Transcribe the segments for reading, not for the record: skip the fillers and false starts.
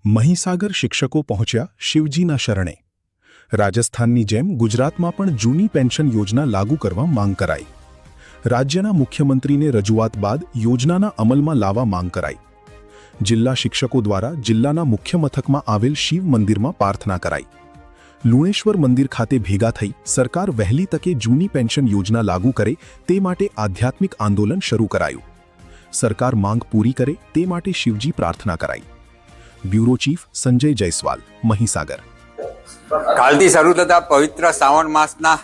મહીસાગર શિક્ષકો પહોંચ્યા શિવજીના શરણે। રાજસ્થાનની જેમ ગુજરાતમાં પણ જૂની પેન્શન યોજના લાગુ કરવા માંગ કરાઈ। રાજ્યના મુખ્યમંત્રીને રજૂઆત બાદ યોજનાના અમલમાં લાવવા માંગ કરાઈ। જિલ્લા શિક્ષકો દ્વારા જિલ્લાના મુખ્ય મથકમાં આવેલ શિવ મંદિરમાં પ્રાર્થના કરાઈ। લુણેશ્વર મંદિર ખાતે ભેગા થઈ સરકાર વહેલી તકે જૂની પેન્શન યોજના લાગુ કરે તે માટે આધ્યાત્મિક આંદોલન શરૂ કરાયું। સરકાર માંગ પૂરી કરે તે માટે શિવજી પ્રાર્થના કરાઈ। Bureau chief Sanjay Jaiswal, Mahisagar. કાલથી શરૂ થતા પવિત્ર શ્રાવણ માસના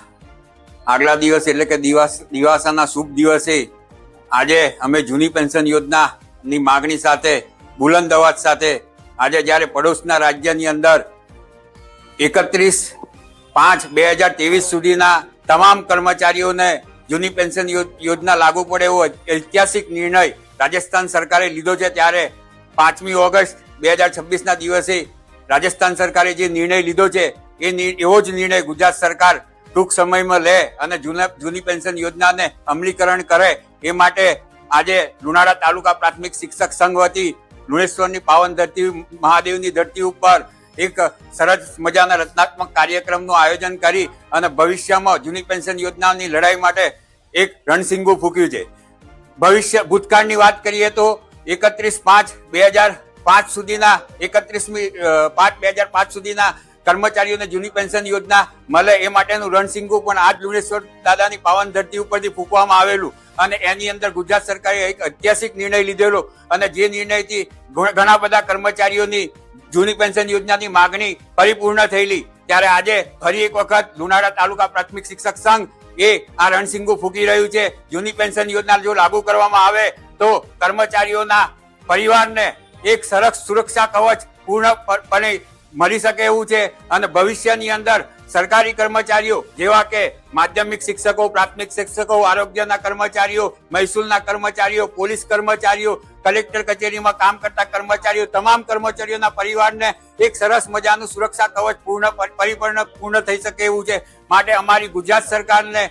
આગલા દિવસ એટલે કે દિવાસાના શુભ દિવસે આજે અમે જૂની પેન્શન યોજનાની માગણી સાથે બુલંદ અવાજ સાથે આજે જ્યારે પડોશના રાજ્યની અંદર 31/5/2023 સુધીના તમામ કર્મચારીઓને જૂની પેન્શન યોજના લાગુ પડે એવો ઐતિહાસિક નિર્ણય રાજસ્થાન સરકારે લીધો છે, ત્યારે 5મી ઓગસ્ટ 2026ના દિવસે રાજસ્થાન સરકારે જે નિર્ણય લીધો છે એવો જ નિર્ણય ગુજરાત સરકાર ટૂંક સમયમાં લે અને જૂની પેન્શન યોજનાને અમલીકરણ કરે એ માટે આજે લુણાડા તાલુકા પ્રાથમિક શિક્ષક સંઘ વતી લુણેશ્વરની પાવન ધરતી મહાદેવની ધરતી ઉપર એક સરસ મજાના રચનાત્મક કાર્યક્રમનું આયોજન કરી અને ભવિષ્યમાં જૂની પેન્શન યોજનાની લડાઈ માટે એક રણસિંગુ ફૂક્યું છે। ભૂતકાળની વાત કરીએ તો 31/5/2005 સુધીના 31/5/2005 સુધીના કર્મચારીઓને જૂની પેન્શન યોજના મળે એ માટેનું રણસિંગુ પણ આજ લુણેશ્વર દાદાની પાવન ધરતી ઉપરથી ફૂંકવામાં આવેલું અને એની અંદર ગુજરાત સરકારે એક ઐતિહાસિક નિર્ણય લીધેલો અને જે નિર્ણયથી ઘણા બધા કર્મચારીઓની જૂની પેન્શન યોજનાની માગણી પરિપૂર્ણ થયેલી, ત્યારે આજે ફરી એક વખત લુણાડા તાલુકા પ્રાથમિક શિક્ષક સંઘ એ આ રણસિંગુ ફૂંકી રહ્યું છે। જૂની પેન્શન યોજના જો લાગુ કરવામાં આવે તો કર્મચારીઓના પરિવારને એક સરસ સુરક્ષા કવચ પૂર્ણપણે મળી શકે એવું છે અને ભવિષ્યની અંદર સરકારી કર્મચારીઓ જેવા કે માધ્યમિક શિક્ષકો, પ્રાથમિક શિક્ષકો, આરોગ્યના કર્મચારીઓ, મહેસૂલના કર્મચારીઓ, પોલીસ કર્મચારીઓ, કલેક્ટર કચેરીમાં કામ કરતા કર્મચારીઓ, તમામ કર્મચારીઓના પરિવારને એક સરસ મજાનું સુરક્ષા કવચ પૂર્ણ થઈ શકે એવું છે। માટે અમારી ગુજરાત સરકારને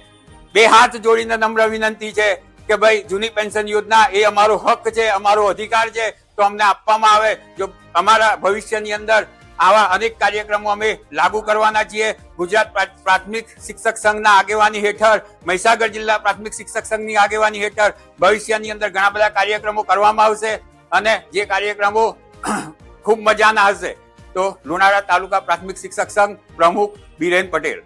બે હાથ જોડીને નમ્ર વિનંતી છે કે ભાઈ જૂની પેન્શન યોજના એ અમારો હક છે, અમારો અધિકાર છે, તો અમને આપવામાં આવે। જો અમારા ભવિષ્યની અંદર આવા અનેક કાર્યક્રમો અમે લાગુ કરવાના છીએ। ગુજરાત પ્રાથમિક શિક્ષક સંઘના આગેવાની હેઠળ, મહીસાગર જિલ્લા પ્રાથમિક શિક્ષક સંઘની આગેવાની હેઠળ ભવિષ્યની અંદર ઘણા બધા કાર્યક્રમો કરવામાં આવશે અને જે કાર્યક્રમો ખૂબ મજાના હશે। તો લુણાડા તાલુકા પ્રાથમિક શિક્ષક સંઘ પ્રમુખ બીરેન પટેલ।